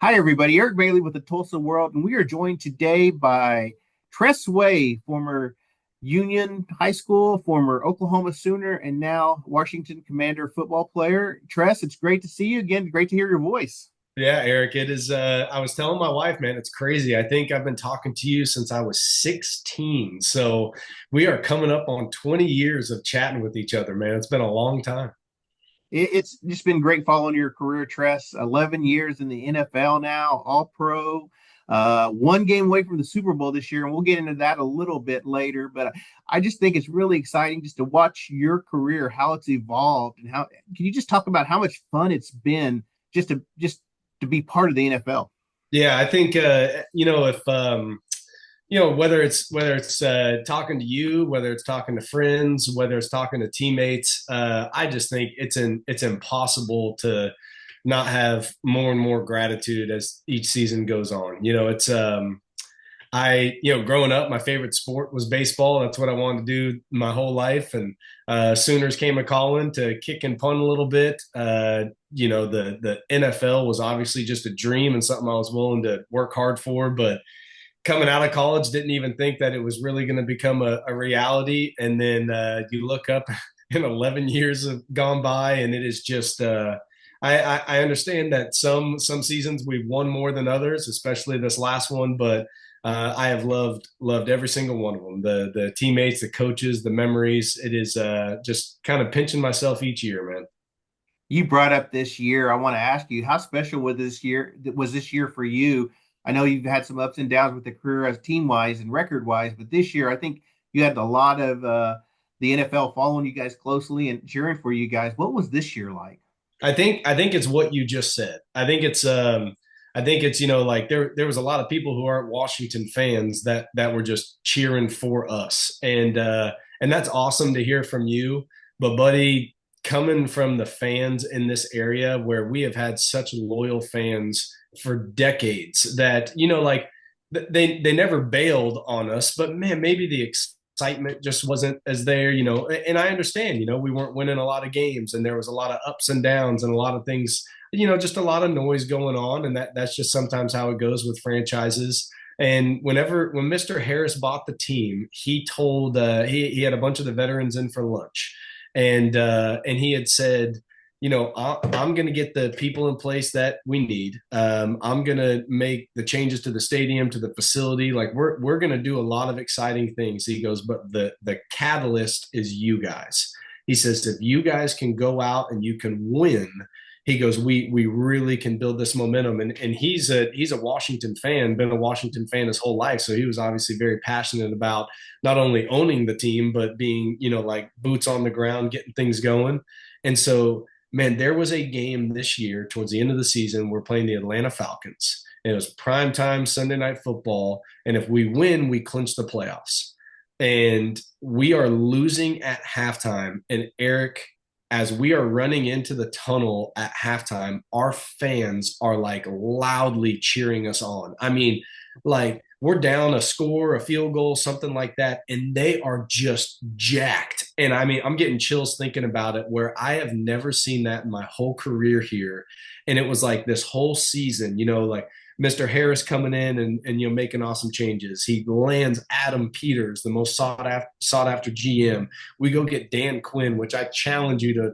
Hi, everybody. Eric Bailey with the Tulsa World, and we are joined today by Tress Way, former Union High School, former Oklahoma Sooner, and now Washington Commander football player. Tress, it's great to see you again. Great to hear your voice. Yeah, Eric, it is. I was telling my wife, man, it's crazy. I think I've been talking to you since I was 16. So we are coming up on 20 years of chatting with each other, man. It's been a long time. It's just been great following your career, Tress. 11 years in the NFL now, all pro. One game away from the Super Bowl this year, and we'll get into that a little bit later. But I just think it's really exciting just to watch your career, how it's evolved, and how can you just talk about how much fun it's been just to be part of the NFL? Yeah, I think if whether it's talking to you, whether it's talking to friends, whether it's talking to teammates, I just think it's impossible to not have more and more gratitude as each season goes on. Growing up, my favorite sport was baseball. That's what I wanted to do my whole life. And Sooners came a calling to kick and punt a little bit. The NFL was obviously just a dream and something I was willing to work hard for. But coming out of college, didn't even think that it was really going to become a reality. And then you look up, and 11 years have gone by, and it is just. I understand that some seasons we've won more than others, especially this last one, but I have loved every single one of them. The teammates, the coaches, the memories. It is just kind of pinching myself each year, man. You brought up this year. I want to ask you, how special was this year for you? I know you've had some ups and downs with the career as team wise and record wise, but this year I think you had a lot of the NFL following you guys closely and cheering for you guys. What was this year like? I think it's what you just said. I think it's like there was a lot of people who aren't Washington fans that were just cheering for us. And that's awesome to hear from you. But buddy, coming from the fans in this area where we have had such loyal fans for decades that like they never bailed on us, but man, maybe the excitement just wasn't as there, and I understand, we weren't winning a lot of games and there was a lot of ups and downs and a lot of things, just a lot of noise going on. And that's just sometimes how it goes with franchises. And when Mr. Harris bought the team, he told he had a bunch of the veterans in for lunch, and he had said, I'm going to get the people in place that we need. I'm going to make the changes to the stadium, to the facility. Like we're going to do a lot of exciting things. He goes, but the catalyst is you guys. He says, if you guys can go out and you can win, he goes, we really can build this momentum. And he's a Washington fan, been a Washington fan his whole life. So he was obviously very passionate about not only owning the team, but being, like boots on the ground, getting things going. And so, man, there was a game this year towards the end of the season. We're playing the Atlanta Falcons. And it was prime time Sunday night football. And if we win, we clinch the playoffs. And we are losing at halftime. And Eric, as we are running into the tunnel at halftime, our fans are like loudly cheering us on. I mean, like we're down a score, a field goal, something like that, and they are just jacked. And I mean, I'm getting chills thinking about it, where I have never seen that in my whole career here. And it was like this whole season, like Mr. Harris coming in and making awesome changes. He lands Adam Peters, the most sought after GM. We go get Dan Quinn, which I challenge you to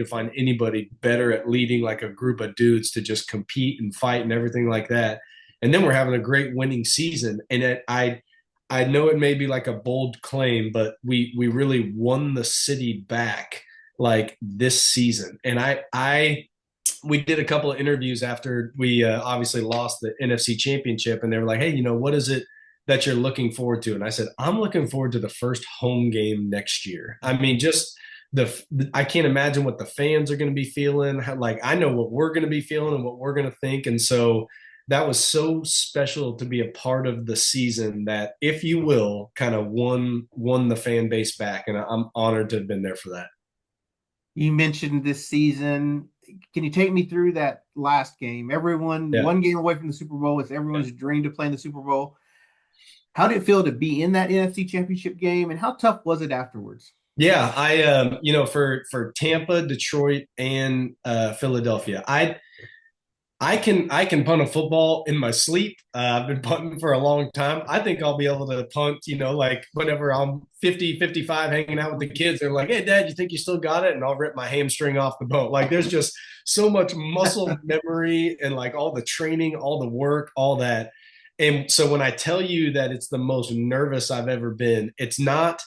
find anybody better at leading like a group of dudes to just compete and fight and everything like that. And then we're having a great winning season. And I know it may be like a bold claim, but we really won the city back like this season. And we did a couple of interviews after we obviously lost the NFC Championship, and they were like, "Hey, what is it that you're looking forward to?" And I said, "I'm looking forward to the first home game next year." I mean, just I can't imagine what the fans are going to be feeling. Like I know what we're going to be feeling and what we're going to think, and so that was so special to be a part of the season that, if you will, kind of won the fan base back, and I'm honored to have been there for that. You mentioned this season. Can you take me through that last game? Everyone, Yeah. one game away from the Super Bowl. It's everyone's dream to play in the Super Bowl. How did it feel to be in that NFC Championship game, and how tough was it afterwards? Yeah, I for Tampa, Detroit, and Philadelphia, I can punt a football in my sleep. I've been punting for a long time. I think I'll be able to punt, like whenever I'm 50, 55, hanging out with the kids. They're like, "Hey dad, you think you still got it?" And I'll rip my hamstring off the bone. Like there's just so much muscle memory and like all the training, all the work, all that. And so when I tell you that it's the most nervous I've ever been, it's not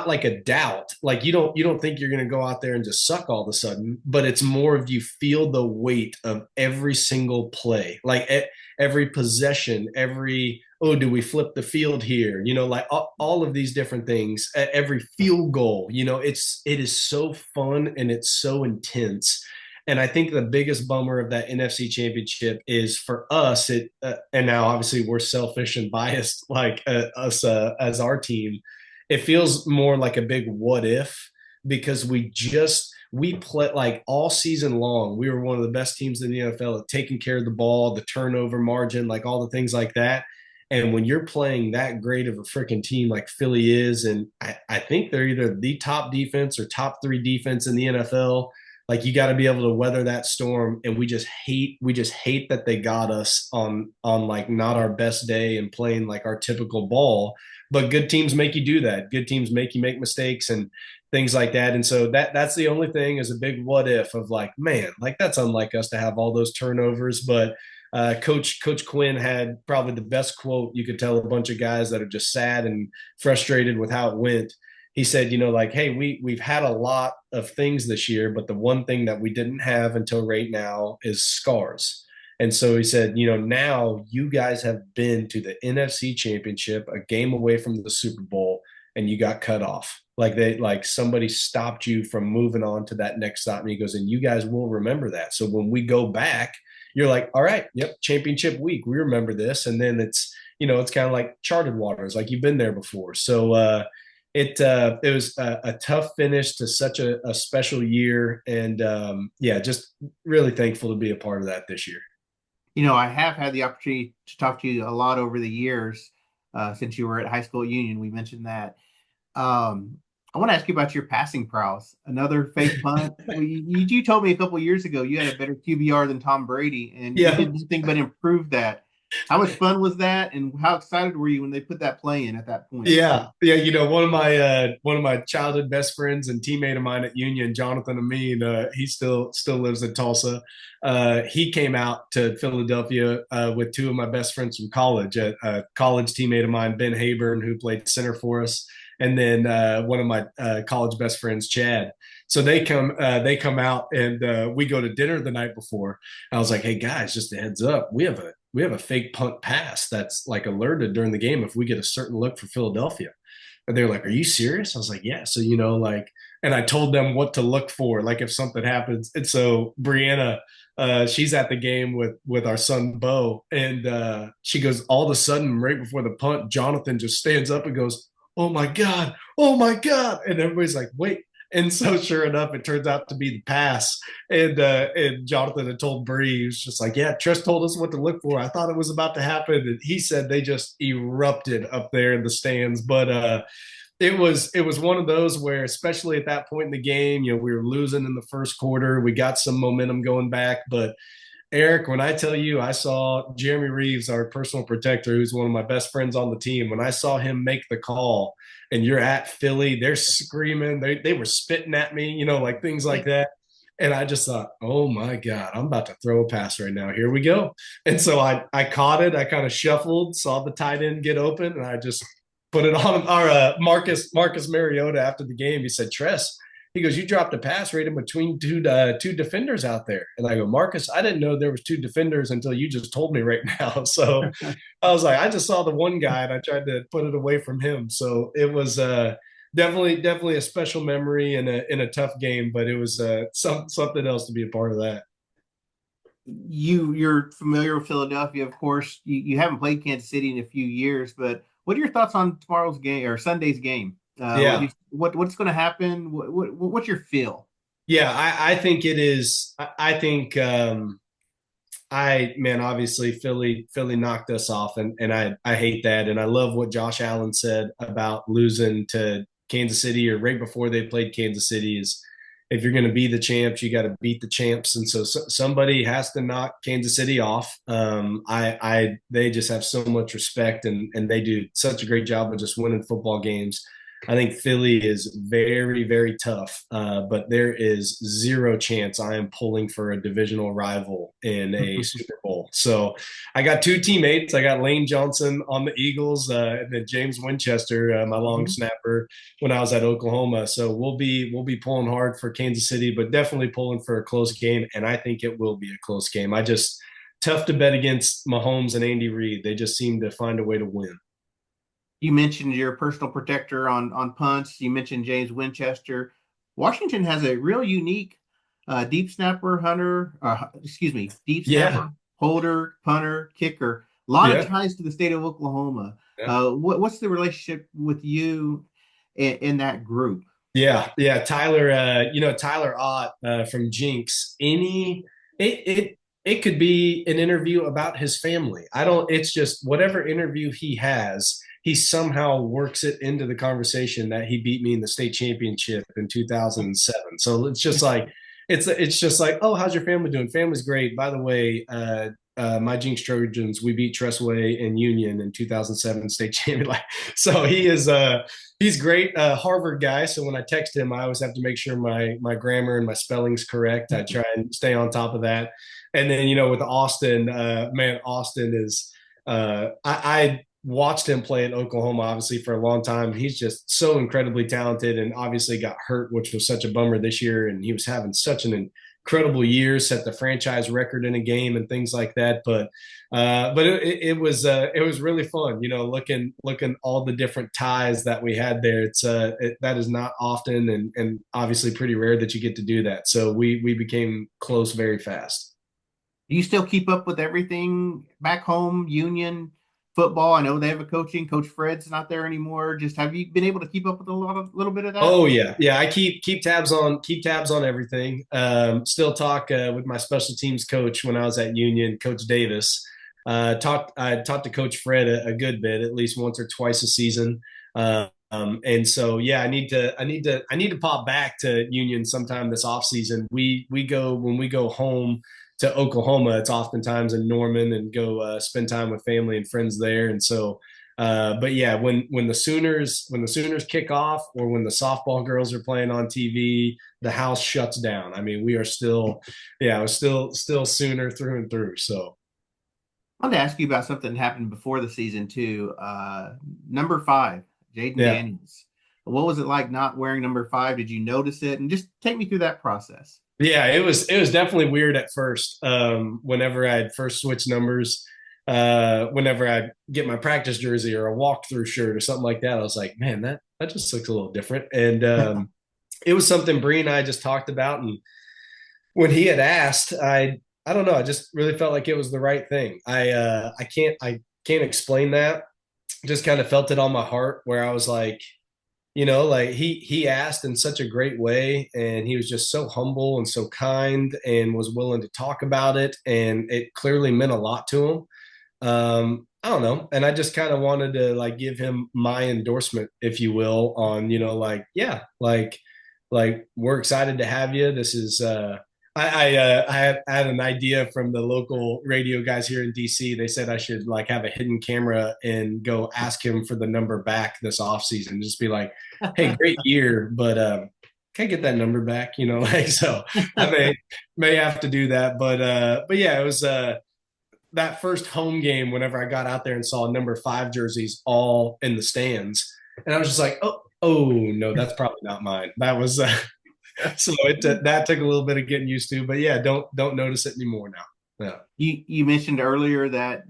like a doubt. Like you don't think you're going to go out there and just suck all of a sudden, but it's more of you feel the weight of every single play, like every possession, every, oh, do we flip the field here, like all of these different things, every field goal. It is so fun and it's so intense. And I think the biggest bummer of that NFC championship is for us, and now obviously we're selfish and biased, like us as our team, it feels more like a big what if, because we play like all season long. We were one of the best teams in the NFL at taking care of the ball, the turnover margin, like all the things like that. And when you're playing that great of a freaking team like Philly is, and I think they're either the top defense or top three defense in the NFL, like you got to be able to weather that storm. And we just hate that they got us on like not our best day and playing like our typical ball, but good teams make you do that. Good teams make you make mistakes and things like that. And so that's the only thing is a big what if of like, man, like that's unlike us to have all those turnovers. But Coach Quinn had probably the best quote you could tell a bunch of guys that are just sad and frustrated with how it went. He said, like, hey, we've had a lot of things this year, but the one thing that we didn't have until right now is scars. And so he said, now you guys have been to the NFC Championship, a game away from the Super Bowl, and you got cut off. Like somebody stopped you from moving on to that next stop. And he goes, and you guys will remember that. So when we go back, you're like, all right, yep, championship week. We remember this. And then it's kind of like charted waters, like you've been there before. So it was a tough finish to such a special year. And yeah, just really thankful to be a part of that this year. I have had the opportunity to talk to you a lot over the years since you were at high school at Union. We mentioned that. I want to ask you about your passing prowess. Another fake punt. Well, you told me a couple of years ago you had a better QBR than Tom Brady, and you Yeah. did nothing but improve that. How much fun was that, and how excited were you when they put that play in at that point? Yeah, yeah. One of my childhood best friends and teammate of mine at Union, Jonathan Amin, he still lives in Tulsa. He came out to Philadelphia with two of my best friends from college. A college teammate of mine, Ben Hayburn, who played center for us, and then one of my college best friends, Chad. So they come out, and we go to dinner the night before. I was like, "Hey guys, just a heads up, we have a fake punt pass that's like alerted during the game if we get a certain look for Philadelphia." And they're like, "Are you serious?" I was like, "Yeah." So like, and I told them what to look for, like if something happens. And so Brianna, she's at the game with our son Bo, and she goes, all of a sudden, right before the punt, Jonathan just stands up and goes, "Oh my god, oh my god!" And everybody's like, "Wait." And so, sure enough, it turns out to be the pass. And Jonathan had told Bree, he was just like, "Yeah, Tress told us what to look for. I thought it was about to happen." And he said they just erupted up there in the stands. But it was one of those where, especially at that point in the game, we were losing in the first quarter. We got some momentum going back, but Eric, when I tell you I saw Jeremy Reeves, our personal protector, who's one of my best friends on the team, when I saw him make the call and you're at Philly, they're screaming, they were spitting at me, like things like that. And I just thought, oh my God, I'm about to throw a pass right now. Here we go. And so I caught it. I kind of shuffled, saw the tight end get open, and I just put it on our Marcus Mariota after the game. He said, "Tress," he goes, "You dropped a pass right in between two defenders out there." And I go, "Marcus, I didn't know there was two defenders until you just told me right now." So I was like, I just saw the one guy and I tried to put it away from him. So it was definitely a special memory and a tough game, but it was something else to be a part of that. You're familiar with Philadelphia, of course. You haven't played Kansas City in a few years, but what are your thoughts on tomorrow's game or Sunday's game? Yeah. What's going to happen? What's your feel? Yeah, I think it is. I think man, obviously Philly knocked us off, and I hate that, and I love what Josh Allen said about losing to Kansas City or right before they played Kansas City is if you're going to be the champs, you got to beat the champs, and so somebody has to knock Kansas City off. They just have so much respect, and they do such a great job of just winning football games. I think Philly is very, very tough, but there is zero chance I am pulling for a divisional rival in a Super Bowl. So I got two teammates. I got Lane Johnson on the Eagles, and then James Winchester, my long snapper, when I was at Oklahoma. So we'll be pulling hard for Kansas City, but definitely pulling for a close game, and I think it will be a close game. I just tough to bet against Mahomes and Andy Reid. They just seem to find a way to win. You mentioned your personal protector on punts. You mentioned James Winchester. Washington has a real unique deep snapper, deep Yeah, snapper, holder, punter, kicker. A lot of yeah. ties to the state of Oklahoma. Yeah. What's the relationship with you in that group? Yeah. Tyler Ott from Jinx. It it could be an interview about his family. I don't. It's just whatever interview he has, he somehow works it into the conversation that he beat me in the state championship in 2007. So it's just like it's just like, oh, how's your family doing? Family's great. By the way, my Jinx Trojans, we beat Tress Way and Union in 2007 state champion. Like, so he's great, Harvard guy. So when I text him, I always have to make sure my grammar and my spelling's correct. I try and stay on top of that. And then with Austin, man, Austin is I watched him play at Oklahoma obviously for a long time. He's just so incredibly talented, and obviously got hurt, which was such a bummer this year. And he was having such an incredible year, set the franchise record in a game and things like that. But it was really fun, looking all the different ties that we had there. That is not often, and obviously pretty rare that you get to do that. So we became close very fast. Do you still keep up with everything back home, Union football? I know they have a Coach Fred's not there anymore. Just have you been able to keep up with little bit of that? Oh yeah. I keep tabs on everything. Still talk with my special teams coach when I was at Union, Coach Davis. I talked to Coach Fred a good bit, at least once or twice a season. And so yeah, I need to pop back to Union sometime this off season. When we go home to Oklahoma, it's oftentimes in Norman, and go spend time with family and friends there. And so but yeah, when the Sooners kick off, or when the softball girls are playing on TV, the house shuts down. I mean, we are still, yeah, we're still Sooner through and through. So I wanted to ask you about something that happened before the season too. Number five, Jayden yeah, Daniels. What was it like not wearing number five? Did you notice it? And just take me through that process. yeah, it was definitely weird at first. Whenever I had first switched numbers, whenever I get my practice jersey or a walkthrough shirt or something like that, I was like, man, that just looks a little different. And it was something Bree and I just talked about, and when he had asked, I don't know, I just really felt like it was the right thing. I can't explain that. Just kind of felt it on my heart, where I was like, like he asked in such a great way, and he was just so humble and so kind, and was willing to talk about it, and it clearly meant a lot to him. I don't know, and I just kind of wanted to like give him my endorsement, if you will, on like, yeah, like we're excited to have you. This is I had an idea from the local radio guys here in DC. They said I should like have a hidden camera and go ask him for the number back this off season. Just be like, hey, great year, but can I get that number back? Like, so I may have to do that. But yeah, it was that first home game whenever I got out there and saw number five jerseys all in the stands. And I was just like, oh no, that's probably not mine. That was so that took a little bit of getting used to, but yeah, don't notice it anymore now. Yeah. You mentioned earlier that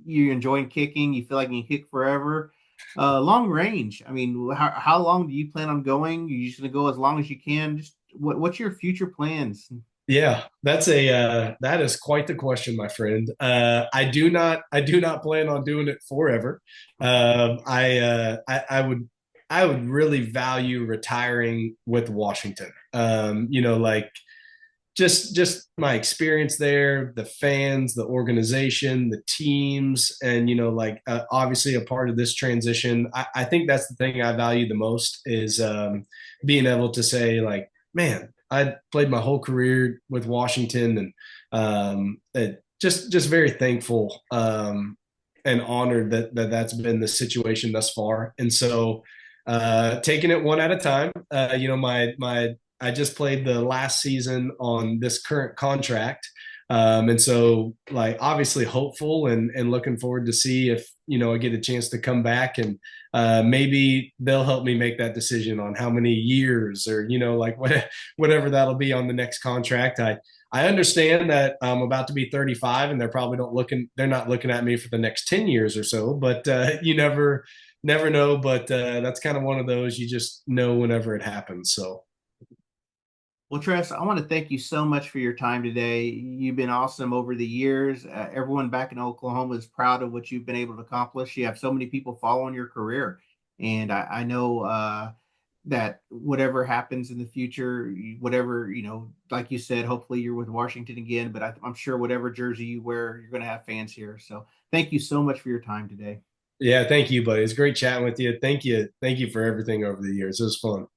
you're enjoying kicking. You feel like you can kick forever. Long range. I mean, how long do you plan on going? You're just going to go as long as you can. Just what's your future plans? Yeah, that is quite the question, my friend. I do not plan on doing it forever. I would really value retiring with Washington. Like just my experience there, the fans, the organization, the teams, and like obviously a part of this transition. I think that's the thing I value the most, is being able to say like, man, I played my whole career with Washington, and just very thankful and honored that's been the situation thus far. And so taking it one at a time. My I just played the last season on this current contract. And so like obviously hopeful and looking forward to see if, I get a chance to come back and maybe they'll help me make that decision on how many years or, like whatever that'll be on the next contract. I understand that I'm about to be 35 and they're not looking at me for the next 10 years or so, but you never know. But that's kind of one of those you just know whenever it happens. So Well, Tress, I want to thank you so much for your time today. You've been awesome over the years. Everyone back in Oklahoma is proud of what you've been able to accomplish. You have so many people following your career. And I know that whatever happens in the future, whatever, like you said, hopefully you're with Washington again, but I'm sure whatever jersey you wear, you're going to have fans here. So thank you so much for your time today. yeah, thank you, buddy. It's great chatting with you. Thank you for everything over the years. It was fun.